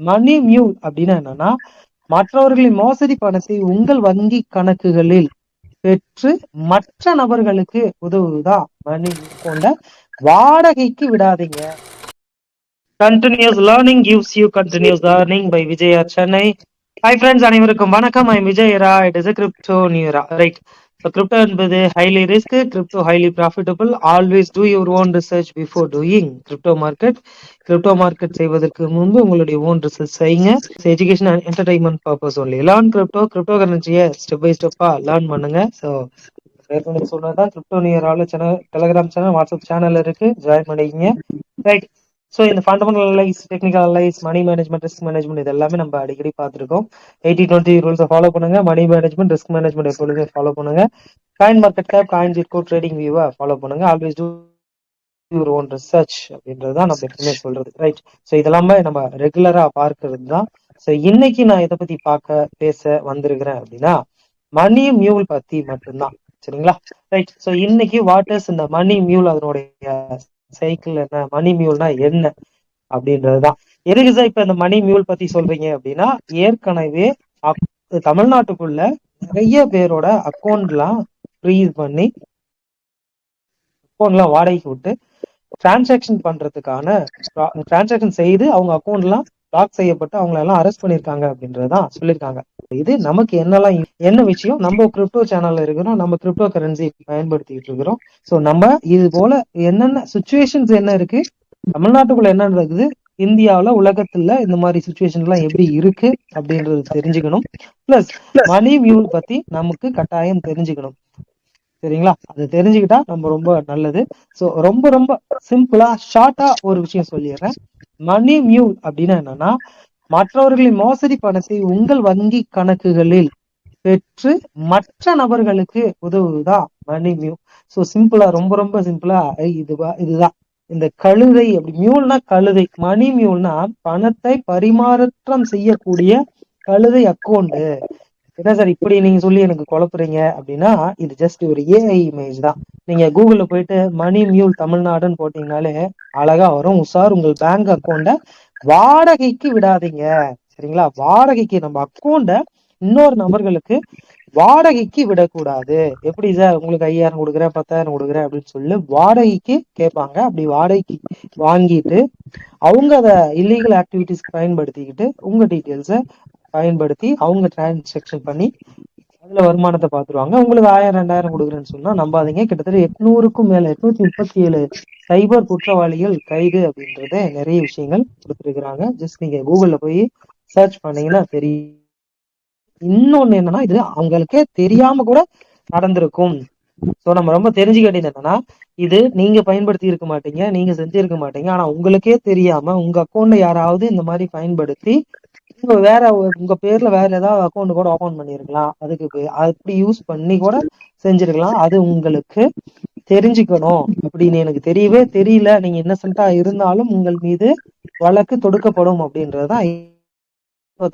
மணி மியூல் அப்படின்னா என்னன்னா, மற்றவர்களின் மோசடி பணத்தை உங்கள் வங்கி கணக்குகளில் பெற்று மற்ற நபர்களுக்கு உதவுவதா மணி கொண்ட வாடகைக்கு விடாதீங்க. Continuous learning gives you continuous earning by Vijaya Chennai. Hi friends, அனைவருக்கும் வணக்கம். ஐ விஜய் இரா. It is crypto new era, right? Crypto என்பது highly risk, crypto highly profitable. Always do your own research before doing crypto market. Crypto market செய்வதற்கு முன்பு உங்களுடைய own research செய்யுங்க. Education and entertainment purpose only. Learn crypto கரன்சியை step by ஸ்டெப்பா learn பண்ணுங்க. So ஏற்கனவே சொன்னதான் கிரிப்டோ நியூ இரால channel, Telegram channel, WhatsApp channel இருக்கு, ஜாயின் பண்ணிக்கங்க, ரைட்? ஸோ இந்த fundamental analyse, technical analyse, money management, risk management, இது எல்லாமே நம்ம அடிக்கடி பார்த்துருக்கோம். 80-20 ரூல்ஸை ஃபாலோ பண்ணுங்க. மணி மேனேஜ்மெண்ட், ரிஸ்க் மேனேஜ்மெண்ட் எப்பொழுதுமே ஃபாலோ பண்ணுங்க. Coin market cap, CoinGecko, trading வியூவை ஃபாலோ பண்ணுங்க. Always do your own research அப்படின்றதுதான் நம்ம எப்பவுமே சொல்றது, ரைட்? ஸோ இதெல்லாமே நம்ம ரெகுலரா பார்க்கறது தான். ஸோ இன்னைக்கு நான் இதை பத்தி பேச வந்திருக்கிறேன் அப்படின்னா, மணி மியூல் பத்தி மட்டும்தான், சரிங்களா? ரைட். ஸோ இன்னைக்கு வாட் இஸ் இந்த மணி மியூல், அதனுடைய சைக்கிள் என்ன, மணி மியூல்னா என்ன அப்படின்றதுதான். எதுக்கு சார் இப்ப இந்த மணி மியூல் பத்தி சொல்றீங்க அப்படின்னா, ஏற்கனவே தமிழ்நாட்டுக்குள்ள நிறைய பேரோட அக்கௌண்ட்லாம் ஃப்ரீஸ் பண்ணி, அக்கௌண்ட்லாம் வாடகைக்கு விட்டு டிரான்சாக்ஷன் பண்றதுக்கான, டிரான்சாக்ஷன் செய்து அவங்க அக்கௌண்ட்லாம் லாக் செய்யப்பட்டு அவங்களை எல்லாம் அரெஸ்ட் பண்ணிருக்காங்க அப்படின்றதுதான் சொல்லியிருக்காங்க. இது நமக்கு என்ன விஷயம், நம்ம கிரிப்டோ சேனல்ல இருக்கிறோம், நம்ம கிரிப்டோ கரன்சி பயன்படுத்திட்டு இருக்கிறோம். ஸோ நம்ம இது போல என்னென்ன சுச்சுவேஷன்ஸ் என்ன இருக்கு, தமிழ்நாட்டுக்குள்ள என்ன நடக்குது, இந்தியாவில, உலகத்துல இந்த மாதிரி சுச்சுவேஷன் எல்லாம் எப்படி இருக்கு அப்படின்றது தெரிஞ்சுக்கணும். பிளஸ் மணி மியூல் பத்தி நமக்கு கட்டாயம் தெரிஞ்சுக்கணும், சரிங்களா? அது தெரிஞ்சுக்கிட்டா நம்ம ரொம்ப நல்லது. ஸோ ரொம்ப ரொம்ப சிம்பிளா ஷார்ட்டா ஒரு விஷயம் சொல்லிடுறேன். மணி மியூல் அப்படின்னா என்னன்னா, மற்றவர்களின் மோசடி பணத்தை உங்கள் வங்கி கணக்குகளில் பெற்று மற்ற நபர்களுக்கு உதவுவதா மணி மியூல். ஸோ சிம்பிளா, ரொம்ப ரொம்ப சிம்பிளா இதுதான் இந்த கழுதை. அப்படி மியூல்னா கழுதை, மணி மியூல்னா பணத்தை பரிமாற்றம் செய்யக்கூடிய கழுதை அக்கௌண்ட். என்ன சார் இப்படி நீங்க சொல்லி எனக்கு குழப்புறீங்க அப்படின்னா, இது ஜஸ்ட் ஒரு ஏஐ இமேஜ் தான். நீங்க கூகுள்ல போயிட்டு மணி மியூல் தமிழ்நாடுன்னு போட்டீங்கனாலே அழகா வரும். சார் உங்கள் பேங்க் அக்கௌண்ட வாடகைக்கு விடாதீங்க, சரிங்களா? வாடகைக்கு, நம்ம அக்கௌண்ட இன்னொரு நபர்களுக்கு வாடகைக்கு விடக்கூடாது. எப்படி சார் உங்களுக்கு 5000 கொடுக்குறேன், 10,000 கொடுக்குறேன் அப்படின்னு சொல்லி வாடகைக்கு கேட்பாங்க. அப்படி வாடகைக்கு வாங்கிட்டு அவங்க அதை இல்லீகல் ஆக்டிவிட்டிஸ்க்கு பயன்படுத்திக்கிட்டு உங்க டீட்டெயில்ஸை பயன்படுத்தி அவங்க டிரான்சாக்ஷன் பண்ணி அதுல வருமானத்தை பார்த்துருவாங்க. உங்களுக்கு 1000 2000 கொடுக்குறேன்னு சொன்னா நம்பாதீங்க. கிட்டத்தட்ட 800க்கும் மேல 837 சைபர் குற்றவாளிகள் கைது அப்படின்றத நிறைய விஷயங்கள் கொடுத்துருக்குறாங்க. ஜஸ்ட் நீங்க கூகுள்ல போய் சர்ச் பண்ணீங்கன்னா தெரியும். இன்னொன்னு என்னன்னா, இது அவங்களுக்கே தெரியாம கூட நடந்திருக்கும். சோ நம்ம ரொம்ப தெரிஞ்சுக்க வேண்டியது என்னன்னா, இது நீங்க பயன்படுத்தி இருக்க மாட்டீங்க, நீங்க செஞ்சிருக்க மாட்டீங்க. ஆனா உங்களுக்கே தெரியாம உங்க அக்கௌண்ட யாராவது இந்த மாதிரி பயன்படுத்தி வேற உங்க பேர்ல வேற ஏதாவது அக்கௌண்ட் கூட ஓபன் பண்ணிருக்கலாம். அதுக்கு அப்படி யூஸ் பண்ணி கூட செஞ்சிருக்கலாம். அது உங்களுக்கு தெரிஞ்சுக்கணும். அப்படின்னு எனக்கு தெரியவே தெரியல, நீங்க இன்னசென்ட்டா இருந்தாலும் உங்கள் மீது வழக்கு தொடுக்கப்படும் அப்படின்றதுதான்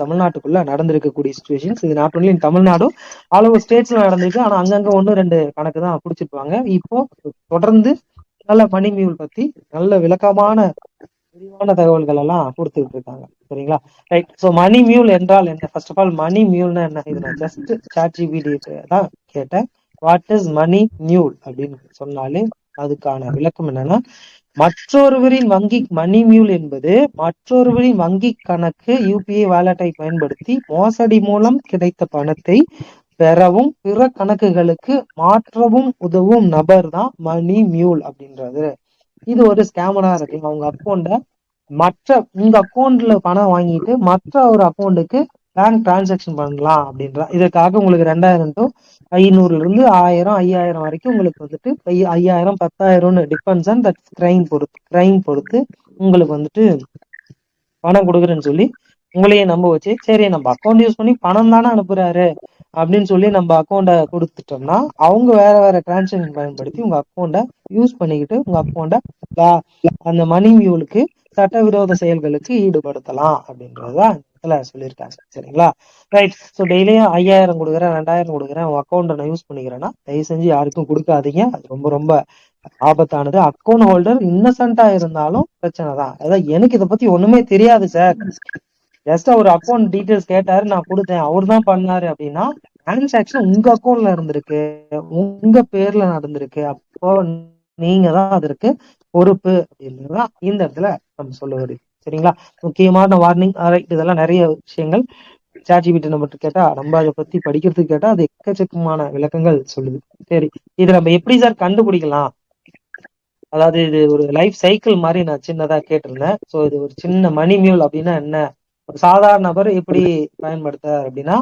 தமிழ்நாட்டுக்குள்ள நடந்திருக்கக்கூடிய சுச்சுவேஷன்ஸ். இது not only in Tamil Nadu, all over ஸ்டேட்ஸ்ல நடந்திருக்கு. ஆனா அங்கங்க 1-2 கணக்கு தான் பிடிச்சிருப்பாங்க. இப்போ தொடர்ந்து நல்ல மணி மியூல் பத்தி நல்ல விளக்கமான விரிவான தகவல்கள் எல்லாம் கொடுத்துட்டு இருக்காங்க, சரிங்களா? ரைட். ஸோ மணி மியூல் என்றால் என்ன? ஃபர்ஸ்ட் ஆஃப் ஆல் மணி மியூல்னா என்ன? இது நான் ஜஸ்ட் ChatGPT தான் கேட்டேன். வாட் இஸ் மணி மியூல் அப்படின்னு சொன்னாலே அதுக்கான விளக்கம் என்னன்னா, மற்றொருவரின் வங்கி, மணி மியூல் என்பது மற்றொருவரின் வங்கி கணக்கு யூபிஐ வாலெட்டை பயன்படுத்தி மோசடி மூலம் கிடைத்த பணத்தை பெறவும் பிற கணக்குகளுக்கு மாற்றவும் உதவும் நபர் தான் மணி மியூல் அப்படின்றது. இது ஒரு ஸ்கேமரா இருக்கு. அவங்க அக்கௌண்ட உங்க அக்கௌண்ட்ல பணம் வாங்கிட்டு மற்ற ஒரு அக்கௌண்ட்டுக்கு பேங்க் டிரான்சாக்ஷன் பண்ணலாம் அப்படின்ற. இதற்காக உங்களுக்கு 2000 to 500 இருந்து 1000 5000 வரைக்கும் உங்களுக்கு வந்துட்டு 5000 10,000 டிபெண்ட்ஸ் ஆன் தட் கிரைம் பொறுத்து உங்களுக்கு வந்துட்டு பணம் கொடுக்குறேன்னு சொல்லி உங்களையே நம்ப வச்சு, சரி நம்ம அக்கௌண்ட் யூஸ் பண்ணி பணம் தானே அனுப்புறாரு அப்படின்னு சொல்லி நம்ம அக்கௌண்ட கொடுத்துட்டோம்னா அவங்க வேற டிரான்சாக்ஷன் பயன்படுத்தி உங்க அக்கௌண்ட யூஸ் பண்ணிக்கிட்டு உங்க அக்கௌண்ட அந்த மணி மியூலுக்கு சட்டவிரோத செயல்களுக்கு ஈடுபடுத்தலாம் அப்படின்றதுதான் இதுல சொல்லியிருக்காங்க, சரிங்களா? ரைட். ஸோ டெய்லியும் 5000 கொடுக்குறேன், 2000 கொடுக்குறேன், உங்க அக்கௌண்ட நான் யூஸ் பண்ணிக்கிறேன்னா தயவு செஞ்சு யாருக்கும் கொடுக்காதீங்க. அது ரொம்ப ரொம்ப ஆபத்தானது. அக்கௌண்ட் ஹோல்டர் இன்னசென்ட்டா இருந்தாலும் பிரச்சனை தான். அதாவது எனக்கு இதை பத்தி ஒண்ணுமே தெரியாது சார், ஜஸ்ட் அவர் அக்கௌண்ட் டீடைல்ஸ் கேட்டாரு, நான் கொடுத்தேன், அவர் தான் பண்ணாரு அப்படின்னா டிரான்சாக்ஷன் உங்க அக்கௌண்ட்ல இருந்திருக்கு, உங்க பேர்ல நடந்திருக்கு. அப்போ நீங்க தான் அதற்கு பொறுப்பு அப்படின்றதுதான் இந்த இடத்துல நம்ம சொல்ல வருது. சரிங்களா? முக்கியமான வார்னிங். இதெல்லாம் நிறைய விஷயங்கள் ChatGPT நம்மகிட்ட கேட்டா, நம்ம அதை பத்தி படிக்கிறதுக்கு கேட்டா அது எக்கச்சக்கமான விளக்கங்கள் சொல்லுது. சரி, இது நம்ம எப்படி சார் கண்டுபிடிக்கலாம்? அதாவது இது ஒரு லைஃப் சைக்கிள் மாதிரி நான் சின்னதா கேட்டிருந்தேன். சோ இது ஒரு சின்ன மணி மியூல் அப்படின்னா என்ன, ஒரு சாதாரண நபர் எப்படி பயன்படுத்த அப்படின்னா,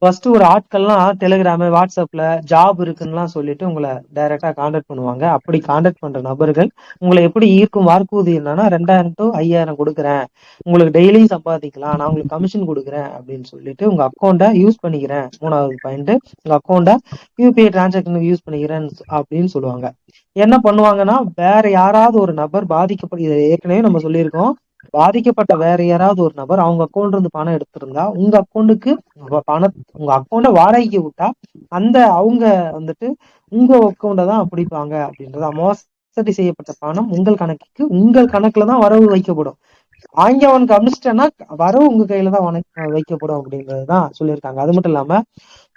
ஃபர்ஸ்ட் ஒரு ஆட்கள்லாம் டெலிகிராமு, வாட்ஸ்அப்ல ஜாப் இருக்குன்னுலாம் சொல்லிட்டு உங்களை டைரக்டா கான்டாக்ட் பண்ணுவாங்க. அப்படி கான்டாக்ட் பண்ற நபர்கள் உங்களை எப்படி ஈர்க்கும் வார்ப்புறுதி என்னன்னா, 2000 to 5000 கொடுக்குறேன், உங்களுக்கு டெய்லி சம்பாதிக்கலாம், நான் உங்களுக்கு கமிஷன் கொடுக்குறேன் அப்படின்னு சொல்லிட்டு உங்க அக்கௌண்ட்டை யூஸ் பண்ணிக்கிறேன். 3வது பாயிண்ட், உங்க அக்கௌண்ட்டை யூபிஐ டிரான்சாக்ஷனுக்கு யூஸ் பண்ணிக்கிறேன் அப்படின்னு சொல்லுவாங்க. என்ன பண்ணுவாங்கன்னா, வேற யாராவது ஒரு நபர் இதை ஏற்கனவே நம்ம சொல்லியிருக்கோம், பாதிக்கப்பட்ட வேற யாராவது ஒரு நபர் அவங்க அக்கௌண்ட் இருந்து பணம் எடுத்திருந்தா உங்க அக்கௌண்ட்டுக்கு உங்க அக்கௌண்ட வாடகைக்கு விட்டா அவங்க வந்துட்டு உங்க அக்கௌண்ட தான் பிடிப்பாங்க அப்படின்றத. மோசடி செய்யப்பட்ட பணம் உங்கள் கணக்குல தான் வரவு வைக்கப்படும். அவனுக்கு அனுப்பிச்சிட்டேன்னா வரவு உங்க கையில தான் வைக்கப்படும் அப்படின்றதுதான் சொல்லியிருக்காங்க. அது மட்டும் இல்லாம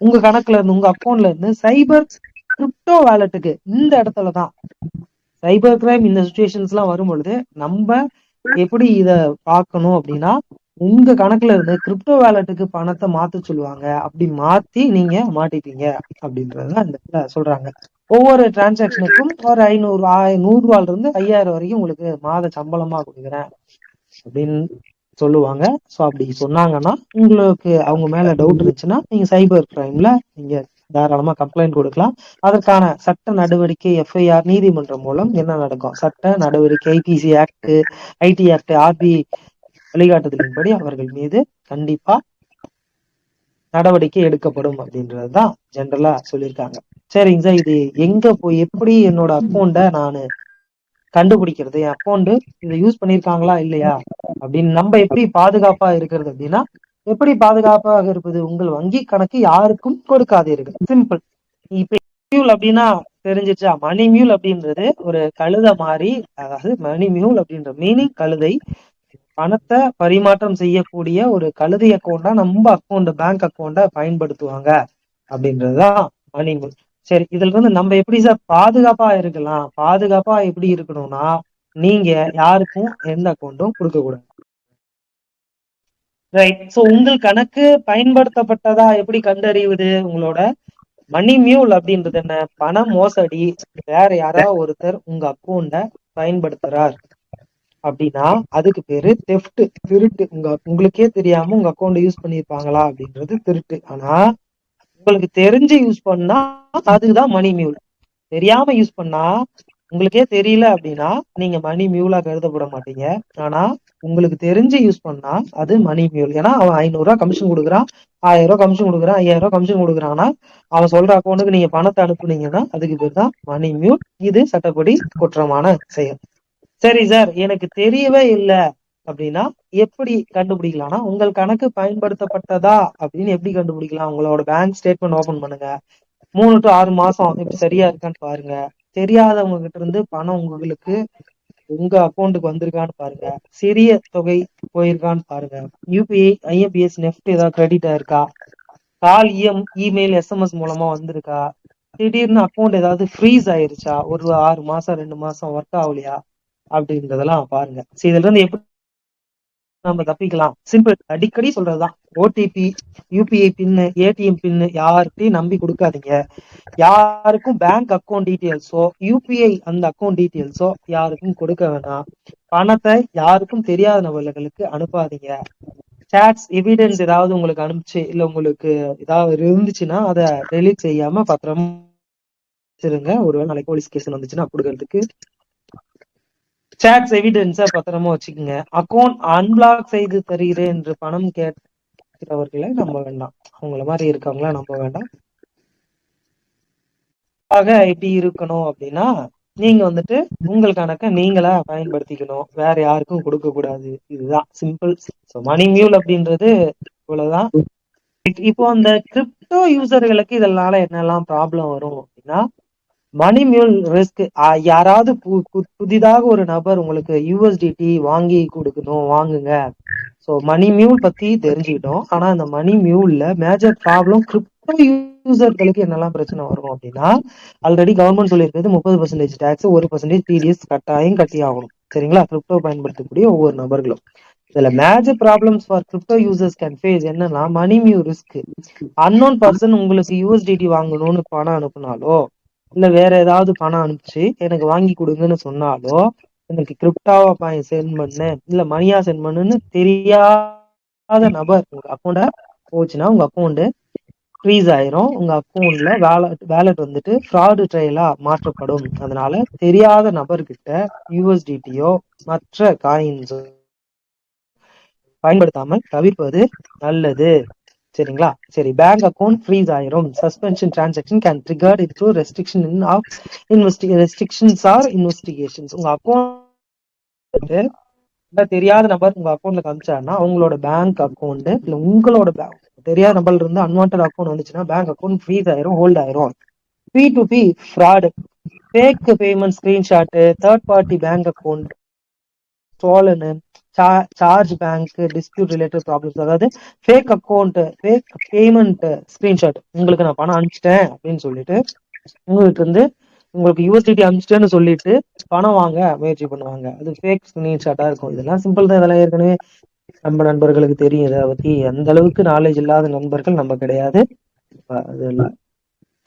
உங்க கணக்குல இருந்து, உங்க அக்கௌண்ட்ல இருந்து சைபர் கிரிப்டோ வேலட்டுக்கு, இந்த இடத்துலதான் சைபர் கிரைம் இந்த சிச்சுவேஷன்ஸ் எல்லாம் வரும் பொழுது நம்ம எப்படி இத பார்க்கணும் அப்படின்னா, உங்க கணக்குல இருந்து கிரிப்டோ வேலட்டுக்கு பணத்தை மாத்த சொல்லுவாங்க. அப்படி மாத்தி நீங்க மாட்டிப்பீங்க அப்படின்றதுதான் இந்த இடத்துல சொல்றாங்க. ஒவ்வொரு டிரான்சாக்ஷனுக்கும் ஒரு 100 ரூபாயில இருந்து 5000 வரைக்கும் உங்களுக்கு மாத சம்பளமா கொடுக்குறேன் அப்படின்னு சொல்லுவாங்க. ஸோ அப்படி சொன்னாங்கன்னா உங்களுக்கு அவங்க மேல டவுட் இருந்துச்சுன்னா நீங்க சைபர் கிரைம்ல நீங்க தாராளமா கம்ப்ளைண்ட் கொடுக்கலாம். அதற்கான சட்ட நடவடிக்கை FIR நீதிமன்றம் மூலம் என்ன நடக்கும், சட்ட நடவடிக்கை IPC act, IT act, RBI வழிகாட்டுதலின்படி அவர்கள் மீது கண்டிப்பா நடவடிக்கை எடுக்கப்படும் அப்படின்றதுதான் ஜெனரலா சொல்லியிருக்காங்க. சரிங்க சார், இது எங்க போய் எப்படி என்னோட அக்கௌண்ட நானு கண்டுபிடிக்கிறது, என் அக்கௌண்ட் இதை யூஸ் பண்ணிருக்காங்களா இல்லையா அப்படின்னு நம்ம எப்படி பாதுகாப்பா இருக்கிறது அப்படின்னா, எப்படி பாதுகாப்பாக இருப்பது, உங்கள் வங்கி கணக்கு யாருக்கும் கொடுக்காதீர்கள். சிம்பிள். இப்ப மியூல் அப்படின்னா தெரிஞ்சிச்சா? மணி மியூல் அப்படின்றது ஒரு கழுதை மாதிரி, அதாவது மணி மியூல் அப்படின்ற மீனிங் கழுதை, பணத்தை பரிமாற்றம் செய்யக்கூடிய ஒரு கழுதை அக்கௌண்டா நம்ம அக்கௌண்ட், பேங்க் அக்கௌண்ட பயன்படுத்துவாங்க அப்படின்றதுதான் மணி மியூல். சரி, இதுல இருந்து நம்ம எப்படி சார் பாதுகாப்பா இருக்கலாம்? பாதுகாப்பா எப்படி இருக்கணும்னா, நீங்க யாருக்கும் எந்த அக்கௌண்ட்டும் கொடுக்க கூடாது. ரைட். சோ உங்கள் கணக்கு பயன்படுத்தப்பட்டதா எப்படி கண்டறிவது? உங்களோட மணி மியூல் அப்படின்றது என்ன, பண மோசடி. வேற யாராவது ஒருத்தர் உங்க அக்கௌண்ட பயன்படுத்துறார் அப்படின்னா அதுக்கு பேரு தெஃப்ட், திருட்டு. உங்களுக்கே தெரியாம உங்க அக்கௌண்ட் யூஸ் பண்ணிருப்பாங்களா அப்படின்றது திருட்டு. ஆனா உங்களுக்கு தெரிஞ்சு யூஸ் பண்ணா அதுதான் மணி மியூல். தெரியாம யூஸ் பண்ணா, உங்களுக்கே தெரியல அப்படின்னா நீங்க மணி மியூலா கருதப்பட மாட்டீங்க. ஆனா உங்களுக்கு தெரிஞ்சு யூஸ் பண்ணா அது மணி மியூல். ஏன்னா அவன் 500 ரூபாய் கமிஷன் கொடுக்குறான், 1000 ரூபாய் கமிஷன் கொடுக்குறான், 5000 ரூபாய் கமிஷன் கொடுக்குறான்னா அவன் சொல்ற அக்கௌண்ட்டுக்கு நீங்க பணத்தை அனுப்புனீங்கன்னா அதுக்கு பேர் தான் மணி மியூல். இது சட்டப்படி குற்றமான செயல். சரி சார், எனக்கு தெரியவே இல்லை அப்படின்னா எப்படி கண்டுபிடிக்கலாம்னா, உங்கள் கணக்கு பயன்படுத்தப்பட்டதா அப்படின்னு எப்படி கண்டுபிடிக்கலாம்? உங்களோட பேங்க் ஸ்டேட்மெண்ட் ஓபன் பண்ணுங்க, 3 to 6 மாசம் இப்ப சரியா இருக்கான்னு பாருங்க. தெரியாதவங்க கிட்ட இருந்து பணம் உங்களுக்கு உங்க அக்கௌண்ட்டுக்கு வந்திருக்கான்னு பாருங்க, சிறிய தொகை போயிருக்கான்னு பாருங்க, UPI, IMPS, நெஃப்ட் ஏதாவது கிரெடிட் ஆயிருக்கா, கால், இமெயில், SMS மூலமா வந்திருக்கா, திடீர்னு அக்கௌண்ட் ஏதாவது ஃப்ரீஸ் ஆயிருச்சா, ஒரு 6 மாசம் 2 மாசம் ஒர்க் ஆகலையா அப்படின்றதெல்லாம் பாருங்க. இதுல இருந்து எப்படி நம்ம தப்பிக்கலாம்? சிம்பிள், அடிக்கடி சொல்றதுதான். OTP, UPI பின்னு, ATM பின்னு யார்கிட்டையும் நம்பி கொடுக்காதீங்க. யாருக்கும் பேங்க் அக்கௌண்ட் டீட்டெயில்ஸோ UPI அந்த அக்கௌண்ட் டீட்டெயில்ஸோ யாருக்கும் கொடுக்க வேணாம். பணத்தை யாருக்கும் தெரியாத நபர்களுக்கு அனுப்பாதீங்க. சாட்ஸ் எவிடன்ஸ் ஏதாவது உங்களுக்கு அனுப்பிச்சு இல்ல உங்களுக்கு ஏதாவது இருந்துச்சுன்னா அதை டெலீட் செய்யாம பத்திரமா வச்சிருங்க. ஒருவேளை நாளைக்கு போலீஸ் கேஸ் வந்துச்சுன்னா கொடுக்கறதுக்கு சாட்ஸ் எவிடன்ஸா பத்திரமா வச்சுக்கோங்க. அக்கௌண்ட் அன்பிளாக் செய்து தருகிறேன் என்று பணம் கேட்கிறவர்களை நம்ப வேண்டாம். அவங்கள மாதிரி இருக்கவங்கள நம்ப வேண்டாம். எப்படி இருக்கணும் அப்படின்னா, நீங்க வந்துட்டு உங்கள் கணக்கை நீங்களா பயன்படுத்திக்கணும், வேற யாருக்கும் கொடுக்க கூடாது. இதுதான் சிம்பிள். மணி மியூல் அப்படின்றது இவ்வளவுதான். இப்போ அந்த கிரிப்டோ யூசர்களுக்கு இதனால என்னெல்லாம் ப்ராப்ளம் வரும் அப்படின்னா, மணி மியூல் ரிஸ்க். யாராவது புதிதாக ஒரு நபர் உங்களுக்கு USDT வாங்கி கொடுக்கணும், வாங்குங்க, ஸோ மணி மியூல் பத்தி தெரிஞ்சுக்கிட்டோம். ஆனா இந்த மணி மியூல்ல மேஜர் ப்ராப்ளம் கிரிப்டோ யூசர்களுக்கு என்னெல்லாம் பிரச்சனை வரும் அப்படின்னா, ஆல்ரெடி கவர்மெண்ட் சொல்லியிருக்கிறது 30% டேக்ஸ், 1% டிடிஎஸ் கட்டாயம் கட்டி ஆகணும். சரிங்களா? கிரிப்டோ பயன்படுத்தக்கூடிய ஒவ்வொரு நபர்களும். இதுல major problems for crypto users can face என்னன்னா, money mule risk. Unknown person உங்களுக்கு யூஎஸ்டிடி வாங்கணும்னு பணம் அனுப்புனாலோ, இல்ல வேற ஏதாவது பணம் அனுப்பிச்சு எனக்கு வாங்கி கொடுங்கன்னு சொன்னாலோ, எனக்கு கிரிப்டாவா சென்ட் பண்ணு இல்ல மணியா சென்ட் பண்ணுன்னு தெரியாத நபர் உங்க அக்கௌண்ட போச்சுன்னா உங்க அக்கௌண்ட் ஃப்ரீஸ் ஆயிரும். உங்க அக்கௌண்ட்ல வேலட் வந்துட்டு ஃப்ராடு ட்ரையலா மாற்றப்படும். அதனால தெரியாத நபர்கிட்ட யூஎஸ்டிடியோ மற்ற காயின்ஸோ பயன்படுத்தாமல் தவிர்ப்பது நல்லது. சரிங்களா? சரி, பேங்க் அக்கௌண்ட் ஃப்ரீஸ் ஆயிரும். Suspension transaction can triggered it to restriction of restrictions or investigations. உங்க அக்கௌண்ட் தெரியாத நபர் உங்க அக்கௌண்ட்ல காமிச்சாருன்னா அவங்களோட பேங்க் அக்கௌண்ட் இல்ல உங்களோட தெரியாத நபர்ல இருந்து அன்வான்ட் அக்கௌண்ட் வந்துச்சுன்னா பேங்க் அக்கௌண்ட் ஃப்ரீஸ் ஆயிரும், ஹோல்ட் ஆயிரும். P2P fraud, fake payment screenshot, third party bank account stolen, charge bank dispute related problems, அதாவது fake account, fake payment screenshot, உங்களுக்கு நான் பணம் அனுப்பிச்சிட்டேன் அப்படின்னு சொல்லிட்டு உங்களுக்கு வந்து உங்களுக்கு யூஎஸ்டிடி அனுப்பிச்சிட்டேன்னு சொல்லிட்டு பணம் வாங்க முயற்சி பண்ணுவாங்க. அது ஃபேக் ஸ்கிரீன்ஷாட்டா இருக்கும். இதெல்லாம் சிம்பிள் தான், இதெல்லாம் ஏற்கனவே நம்ம நண்பர்களுக்கு தெரியும். இதை பத்தி அந்த அளவுக்கு நாலேஜ் இல்லாத நண்பர்கள் நம்ம கிடையாது. அதெல்லாம்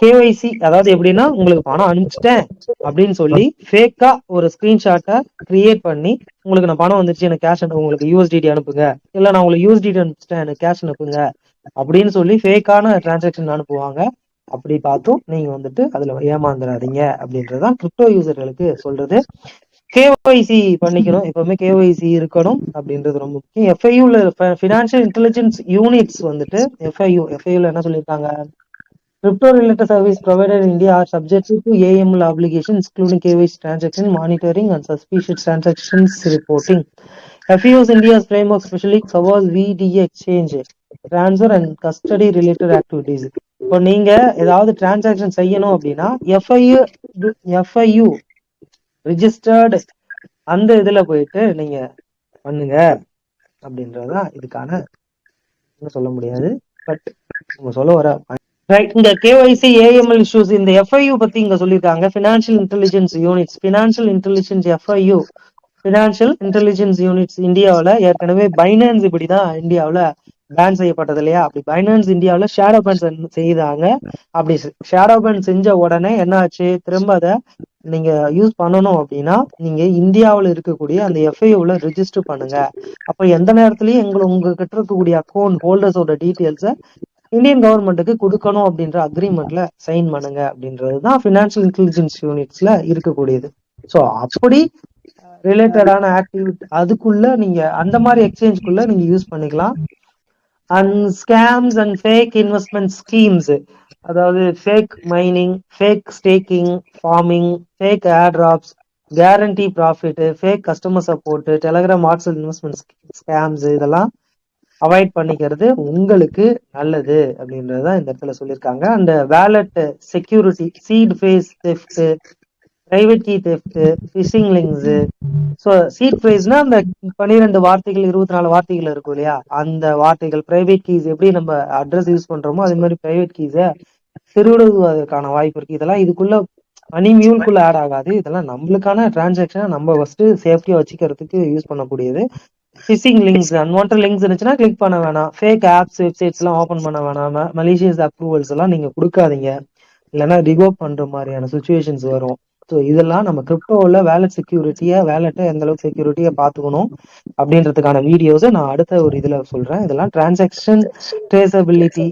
கேஒய்சி, அதாவது எப்படின்னா உங்களுக்கு பணம் அனுப்பிச்சிட்டேன் அப்படின்னு சொல்லி ஃபேக்கா ஒரு ஸ்கிரீன்ஷாட்டை கிரியேட் பண்ணி உங்களுக்கு நான் பணம் வந்துருச்சு எனக்கு கேஷ் உங்களுக்கு யூஎஸ்டிடி அனுப்புங்க, இல்ல நான் உங்களுக்கு யூஎஸ்டிடி அனுப்பிச்சிட்டேன் எனக்கு கேஷ் அனுப்புங்க அப்படின்னு சொல்லி ஃபேக்கான டிரான்சாக்ஷன் அனுப்புவாங்க. அப்படி பார்த்தும் நீங்க வந்துட்டு அதுல ஏமாந்துடாதீங்க அப்படின்றதுதான் கிரிப்டோ யூசர்களுக்கு சொல்றது. கேஒய்சி பண்ணிக்கணும், எப்பவுமே கேஒய்சி இருக்கணும் அப்படின்றது ரொம்ப முக்கியம். எஃப்ஐயூல ஃபினான்ஷியல் இன்டெலிஜென்ஸ் யூனிட்ஸ் வந்துட்டு எஃப்ஐயூல என்ன சொல்லியிருக்காங்க, crypto related service provided in India are subject to AML obligations, including KYC transaction monitoring and suspicious transactions reporting. FIU's India's framework specially covers VDA exchange, transfer and custody related activities. இப்போ நீங்க ஏதாவது transaction செய்யணும் அப்படின்னா FIU registered அந்த இதுல போயிட்டு நீங்க பண்ணுங்க அப்படின்றதுதான் இதுக்கான சொல்ல முடியாது. பட் நம்ம சொல்ல வர ரைட், இந்த கேஒய்சி ஏஎம்எல் இஷ்யூஸ் இந்த எஃப்ஐயூ பத்தி இங்க சொல்லியிருக்காங்க. Financial intelligence units, financial intelligence FIU, financial intelligence units இந்தியாவில் ஏற்கனவே பைனான்ஸ் இப்படிதான் இந்தியாவில் பேன் செய்யப்பட்டது இல்லையா? அப்படி பைனான்ஸ் இந்தியாவில் ஷேடோ பேன் செய்தாங்க. அப்படி ஷேடோ பேன் செஞ்ச உடனே என்ன ஆச்சு, திரும்ப அதை நீங்க யூஸ் பண்ணணும் அப்படின்னா நீங்க இந்தியாவில் இருக்கக்கூடிய அந்த எஃப்ஐயூல ரிஜிஸ்டர் பண்ணுங்க. அப்ப எந்த நேரத்திலயும் உங்ககிட்ட இருக்கக்கூடிய அக்கௌண்ட் ஹோல்டர்ஸோட டீட்டெயில்ஸை இந்தியன் கவர்மெண்ட்டுக்கு கொடுக்கணும் அப்படின்ற அக்ரிமெண்ட்ல சைன் பண்ணுங்க அப்படின்றதுதான் ஃபினான்ஷியல் இன்டெலிஜென்ஸ் யூனிட்ஸ்ல இருக்கக்கூடியது. ஸோ அப்படி ரிலேட்டடான ஆக்டிவிட்டி அதுக்குள்ள நீங்க அந்த மாதிரி எக்ஸ்சேஞ்சுக்குள்ள நீங்க யூஸ் பண்ணிக்கலாம். And scams and fake investment schemes, அதாவது fake mining, fake staking, farming, fake airdrops, guarantee profit, fake customer support, Telegram WhatsApp investment scams, இதெல்லாம் அவாய்ட் பண்ணிக்கிறது உங்களுக்கு நல்லது அப்படின்றதுதான் இந்த இடத்துல சொல்லியிருக்காங்க. அந்த wallet security, seed phrase theft, private key theft, phishing links. So seed ஃபேஸ்னா அந்த 12 வார்த்தைகள் 24 வார்த்தைகள் இருக்கும் இல்லையா, அந்த வார்த்தைகள். பிரைவேட் கீஸ் எப்படி நம்ம அட்ரஸ் யூஸ் பண்றோமோ அதே மாதிரி பிரைவேட் கீஸை திருடுவதற்கான வாய்ப்பு இருக்கு. இதெல்லாம் இதுக்குள்ள மணி மியூலுக்குள்ள ஆட் ஆகாது. இதெல்லாம் நம்மளுக்கான டிரான்சாக்ஷனை நம்ம ஃபர்ஸ்ட் சேஃப்டியா வச்சுக்கிறதுக்கு யூஸ் பண்ணக்கூடியது. ஃபிஷிங் லிங்க்ஸ், அன்வான்ட் லிங்க்ஸ் இருந்துச்சுன்னா கிளிக் பண்ண வேணாம். ஃபேக் ஆப்ஸ், வெப்சைட்ஸ் எல்லாம் ஓபன் பண்ண வேணாம். மலேசியஸ் அப்ரூவல்ஸ் எல்லாம் நீங்க கொடுக்காதீங்க, இல்லைன்னா ரிவோக் பண்ற மாதிரியான சுச்சுவேஷன்ஸ் வரும். ஸோ இதெல்லாம் நம்ம கிரிப்டோவில் வேலட் செக்யூரிட்டியை, வேலட்டை எந்த அளவுக்கு செக்யூரிட்டியா பாத்துக்கணும் அப்படின்றதுக்கான வீடியோஸை நான் அடுத்த ஒரு இதுல சொல்றேன். இதெல்லாம் transaction traceability,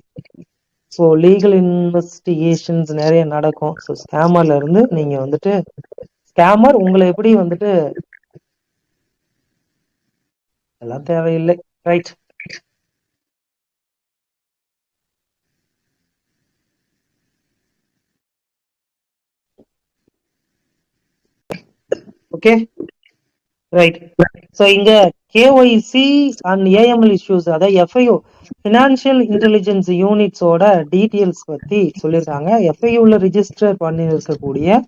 so legal investigations நிறைய நடக்கும். ஸோ ஸ்கேமர்ல இருந்து நீங்க வந்துட்டு ஸ்கேமர் உங்களை எப்படி வந்துட்டு எல்லாம் தேவையில்லை. Right, okay, right. ஸோ இங்க கேஒய்சி அண்ட் ஏஎம்எல் இஷ்யூஸ், அதாவது எஃப்ஐயூ ஃபினான்ஷியல் இன்டெலிஜென்ஸ் யூனிட்ஸோட டீட்டெயில்ஸ் பத்தி சொல்லியிருக்காங்க. எஃப்ஐயூல ரிஜிஸ்டர் பண்ணி இருக்கக்கூடிய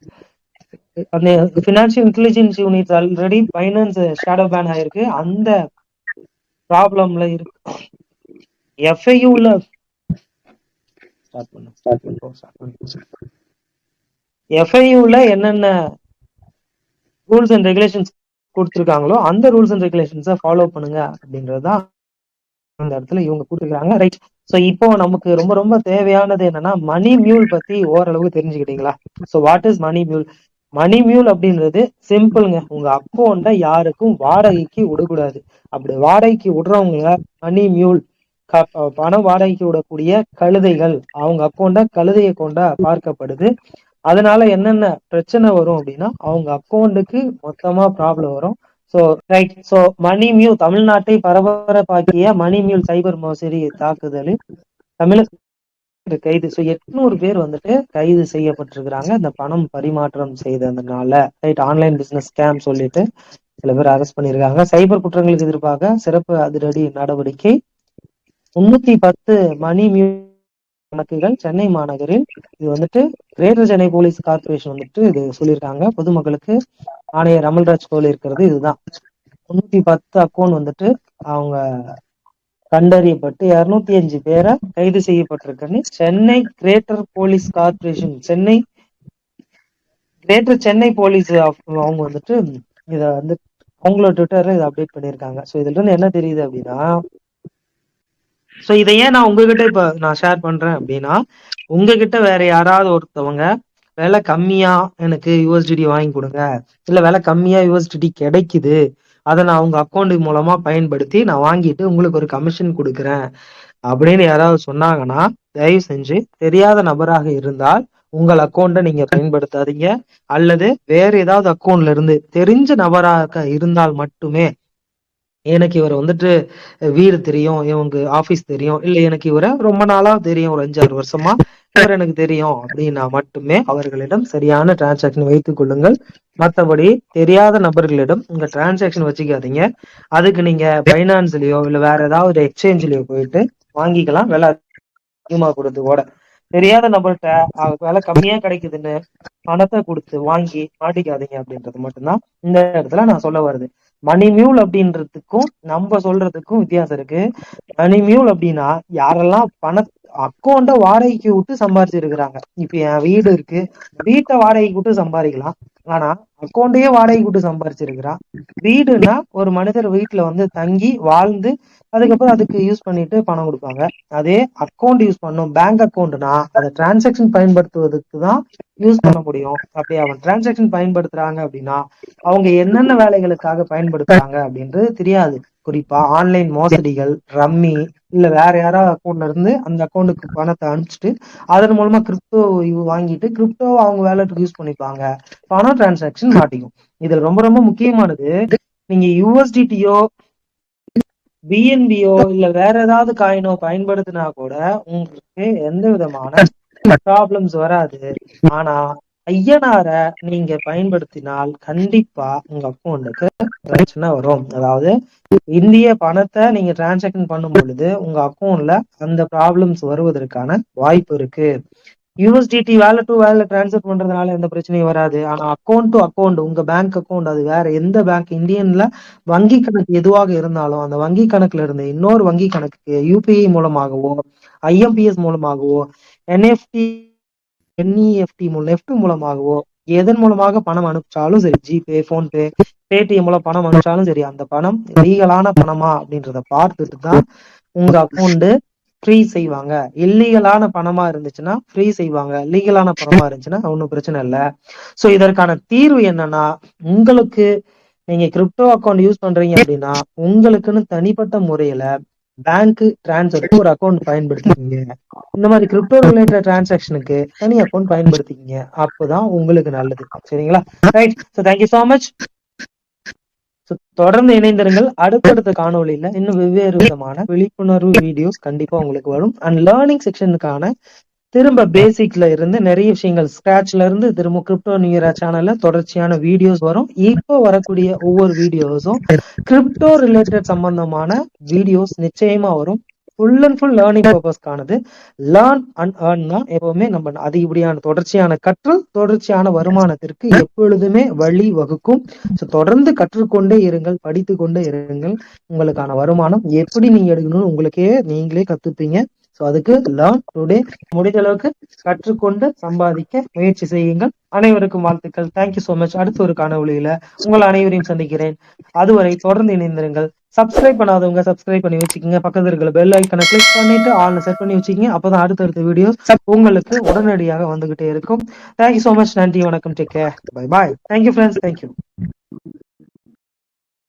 அந்த financial intelligence units already Binance shadow ban ஆயிருக்கு. அந்த ப்ராப்ளம்ல இருக்கு. எஃப்ஐயூல எஃப்ஐயூல என்னென்ன ரூல்ஸ் அண்ட் ரெகுலேஷன்ஸ் கொடுத்துருக்காங்களோ அந்த ரூல்ஸ் அண்ட் ரெகுலேஷன்ஸை ஃபாலோ பண்ணுங்க அப்படின்றதுதான் அந்த இடத்துல இவங்க கொடுத்துருக்காங்க. ரைட். ஸோ இப்போ நமக்கு ரொம்ப ரொம்ப தேவையானது என்னன்னா மணி மியூல் பத்தி ஓரளவுக்கு தெரிஞ்சுக்கிட்டீங்களா? ஸோ வாட் இஸ் மணி மியூல்? மணி மியூல் அப்படின்றது சிம்பிள்ங்க. உங்க அக்கௌண்ட்டை யாருக்கும் வாடகைக்கு விடக்கூடாது. அப்படி வாடகைக்கு விடுறவங்க மணி மியூல், பணம் வாடகைக்கு விடக்கூடிய கழுதைகள், அவங்க அக்கௌண்ட்டை கழுதையை கொண்டா பார்க்கப்படுது. அதனால என்னென்ன பிரச்சனை வரும் அப்படின்னா அவங்க அக்கௌண்ட்டுக்கு மொத்தமா ப்ராப்ளம் வரும். So right. ஸோ மணி மியூ தமிழ்நாட்டை பரபரப்பாக்கிய மணி மியூல் சைபர் மோசடி தாக்குதலில் தமிழக கைது. ஸோ 800 பேர் வந்துட்டு கைது செய்யப்பட்டிருக்கிறாங்க இந்த பணம் பரிமாற்றம் செய்ததுனால. ரைட். ஆன்லைன் பிசினஸ் ஸ்கேம் சொல்லிட்டு சில பேர் அரெஸ்ட் பண்ணியிருக்காங்க. சைபர் குற்றங்களுக்கு எதிர்ப்பாக சிறப்பு அதிரடி நடவடிக்கை. 310 மணி மியூ கணக்குகள் சென்னை மாநகரில். இது வந்துட்டு கிரேட்டர் சென்னை போலீஸ் கார்பரேஷன் வந்துட்டு இது சொல்லியிருக்காங்க. பொதுமக்களுக்கு ஆணையர் அமல்ராஜ் கோல் இருக்கிறது இதுதான். 310 அக்கௌண்ட் வந்துட்டு அவங்க கண்டறியப்பட்டு 205 பேரை கைது செய்யப்பட்டிருக்குன்னு Chennai greater police corporation, greater Chennai police அவங்க வந்துட்டு இத வந்து அவங்களோட ட்விட்டர்ல இதை அப்டேட் பண்ணியிருக்காங்க. ஸோ இதுல இருந்து என்ன தெரியுது அப்படின்னா, ஸோ இதை ஏன் நான் உங்ககிட்ட இப்ப நான் ஷேர் பண்றேன் அப்படின்னா, உங்ககிட்ட வேற யாராவது ஒருத்தவங்க விலை கம்மியா எனக்கு யூஎஸ்டிடி வாங்கி கொடுங்க, இல்ல விலை கம்மியா யூஎஸ்டிடி கிடைக்குது, அதை நான் உங்க அக்கௌண்ட் மூலமா பயன்படுத்தி நான் வாங்கிட்டு உங்களுக்கு ஒரு கமிஷன் கொடுக்குறேன் அப்படின்னு யாராவது சொன்னாங்கன்னா, தயவு செஞ்சு தெரியாத நபராக இருந்தால் உங்கள் அக்கௌண்ட்டை நீங்க பயன்படுத்தாதீங்க. அல்லது வேற ஏதாவது அக்கௌண்ட்ல இருந்து தெரிஞ்ச நபராக இருந்தால் மட்டுமே, எனக்கு இவர் வந்துட்டு வீடு தெரியும், இவங்க ஆபீஸ் தெரியும், இல்ல எனக்கு இவரை ரொம்ப நாளா தெரியும், ஒரு 5-6 வருஷமா இவர் எனக்கு தெரியும் அப்படின்னா மட்டுமே அவர்களிடம் சரியான டிரான்சாக்சன் வைத்துக் கொள்ளுங்கள். மற்றபடி தெரியாத நபர்களிடம் உங்க டிரான்சாக்சன் வச்சுக்காதீங்க. அதுக்கு நீங்க பைனான்ஸ்லயோ இல்ல வேற ஏதாவது எக்ஸ்சேஞ்ச்லயோ போயிட்டு வாங்கிக்கலாம், விலை அதிகமா கொடுத்து கூட. தெரியாத நபர்கிட்ட விலை கம்மியா கிடைக்குதுன்னு பணத்தை கொடுத்து வாங்கி மாட்டிக்காதீங்க அப்படின்றது மட்டும்தான் இந்த இடத்துல நான் சொல்ல வருது. மணி மியூல் அப்படின்றதுக்கும் நம்ம சொல்றதுக்கும் வித்தியாசம் இருக்கு. மணி மியூல் அப்படின்னா யாரெல்லாம் அக்கௌண்ட்டை வாடகைக்கு விட்டு சம்பாரிச்சிருக்கிறாங்க. இப்ப என் வீடு இருக்கு, வீட்டை வாடகைக்கு விட்டு சம்பாதிக்கலாம். ஆனா அக்கௌண்ட்டையே வாடகைக்கு விட்டு சம்பாரிச்சிருக்கிறான். வீடுனா ஒரு மனிதர் வீட்டுல வந்து தங்கி வாழ்ந்து அதுக்கப்புறம் அதுக்கு யூஸ் பண்ணிட்டு பணம் கொடுப்பாங்க. அதே அக்கௌண்ட் யூஸ் பண்ணும் பேங்க் அக்கௌண்ட்னா அதை டிரான்சாக்சன் பயன்படுத்துவதற்கு தான் யூஸ் பண்ண முடியும். அப்படி அவன் டிரான்சாக்சன் பயன்படுத்துறாங்க அப்படின்னா அவங்க என்னென்ன வேலைகளுக்காக பயன்படுத்துறாங்க அப்படின்றது தெரியாது. குறிப்பா ஆன்லைன் மோசடிகள், ரம்மி, இல்ல வேற யாராவது அக்கௌண்ட்ல இருந்து அந்த அக்கௌண்ட்டுக்கு பணத்தை அனுப்பிச்சிட்டு அதன் மூலமா கிரிப்டோ வாங்கிட்டு கிரிப்டோவை அவங்க வேலைக்கு யூஸ் பண்ணிப்பாங்க. பணம் டிரான்சாக்சன் மாட்டிக்கும். இதுல ரொம்ப ரொம்ப முக்கியமானது, நீங்க யூஎஸ்டிடியோ பிஎன்பியோ இல்ல வேற ஏதாவது காயினோ பயன்படுத்தினா கூட உங்களுக்கு எந்த விதமான ப்ராப்ளம்ஸ் வராது. ஆனா ஐயனார நீங்க பயன்படுத்தினால் கண்டிப்பா உங்க அக்கௌண்ட்டுக்கு பிரச்சனை வரும். அதாவது இந்திய பணத்தை நீங்க டிரான்சாக்சன் பண்ணும் பொழுது உங்க அக்கௌண்ட்ல அந்த ப்ராப்ளம்ஸ் வருவதற்கான வாய்ப்பு இருக்கு. USDT wallet to wallet transfer பண்றதுனால எந்த பிரச்சனையும் வராது. ஆனா அக்கௌண்ட் டு அக்கௌண்ட், உங்க பேங்க் அக்கௌண்ட் அது வேற எந்த பேங்க், இந்தியன்ல வங்கி கணக்கு எதுவாக இருந்தாலும் அந்த வங்கி கணக்குல இருந்து இன்னொரு வங்கி கணக்குக்கு யூபிஐ மூலமாகவோ ஐஎம்பிஎஸ் மூலமாகவோ என்இஎஃப்டி மூலமாகவோ எதன் மூலமாக பணம் அனுப்பிச்சாலும் சரி, ஜிபே, போன்பே, பேடிஎம் மூலம் பணம் அனுப்பிச்சாலும் சரி, அந்த பணம் லீகலான பணமா அப்படின்றத பார்த்துட்டு தான் உங்க அக்கௌண்ட் ஃப்ரீ செய்வாங்க. இல்லீகலான பணமா இருந்துச்சுன்னா ஃப்ரீ செய்வாங்க, லீகலான பணமா இருந்துச்சுன்னா ஒன்றும் பிரச்சனை இல்லை. ஸோ இதற்கான தீர்வு என்னன்னா, உங்களுக்கு நீங்க கிரிப்டோ அக்கௌண்ட் யூஸ் பண்றீங்க அப்படின்னா உங்களுக்குன்னு தனிப்பட்ட முறையில பேங்க் டிரான்ஸ்ஃபருக்கு ஒரு அக்கௌண்ட் பயன்படுத்திக்கிங்க. இந்த மாதிரி கிரிப்டோ ரிலேட்டட் டிரான்சாக்ஷனுக்கு தனி அக்கௌண்ட் பயன்படுத்திக்கிங்க. அப்போதான் உங்களுக்கு நல்லது. சரிங்களா? Right. So thank you so much. தொடர்ந்து இணைந்திருங்கள். அடுத்தடுத்த காணொலியில இன்னும் வெவ்வேறு விதமான விழிப்புணர்வு வீடியோஸ் கண்டிப்பா உங்களுக்கு வரும். அண்ட் லேர்னிங் செக்ஷனுக்கான திரும்ப பேசிக்ல இருந்து நிறைய விஷயங்கள் ஸ்கிராச்ல இருந்து திரும்ப கிரிப்டோ நியூ இயர் சேனல்ல தொடர்ச்சியான வீடியோஸ் வரும். இப்போ வரக்கூடிய ஒவ்வொரு வீடியோஸும் கிரிப்டோ ரிலேட்டட் சம்பந்தமான வீடியோஸ் நிச்சயமா வரும். ஃபுல் அண்ட் ஃபுல் லேர்னிங் பர்பஸ்க்கானது. லேர்ன் அண்ட் ஏர்ன் தான் எப்பவுமே நம்ம அதிகப்படியான தொடர்ச்சியான கற்றல் தொடர்ச்சியான வருமானத்திற்கு எப்பொழுதுமே வழி வகுக்கும். ஸோ தொடர்ந்து கற்றுக்கொண்டே இருங்கள், படித்து கொண்டே இருங்கள். உங்களுக்கான வருமானம் எப்படி நீங்க எடுக்கணும்னு உங்களுக்கே நீங்களே கத்துப்பீங்க. ஸோ அதுக்கு லேர்ன் டுடே, முடிந்த அளவுக்கு கற்றுக்கொண்டு சம்பாதிக்க முயற்சி செய்யுங்கள். அனைவருக்கும் வாழ்த்துக்கள். Thank you so much. அடுத்த ஒரு காணொளியில உங்கள் அனைவரையும் சந்திக்கிறேன். அதுவரை தொடர்ந்து இணைந்திருங்கள். சப்ஸ்கிரைப் பண்ணாதவங்க சப்ஸ்கிரைப் பண்ணி வச்சுக்கோங்க. பக்கத்துல இருக்கிற பெல் ஐக்கனை கிளிக் பண்ணிட்டு ஆல்ல செட் பண்ணி வச்சுக்கோங்க. அப்பதான் அடுத்தடுத்த வீடியோஸ் உங்களுக்கு உடனடியாக வந்துகிட்டே இருக்கும். Thank you so much. நன்றி, வணக்கம், take care, bye bye. Thank you friends, thank you.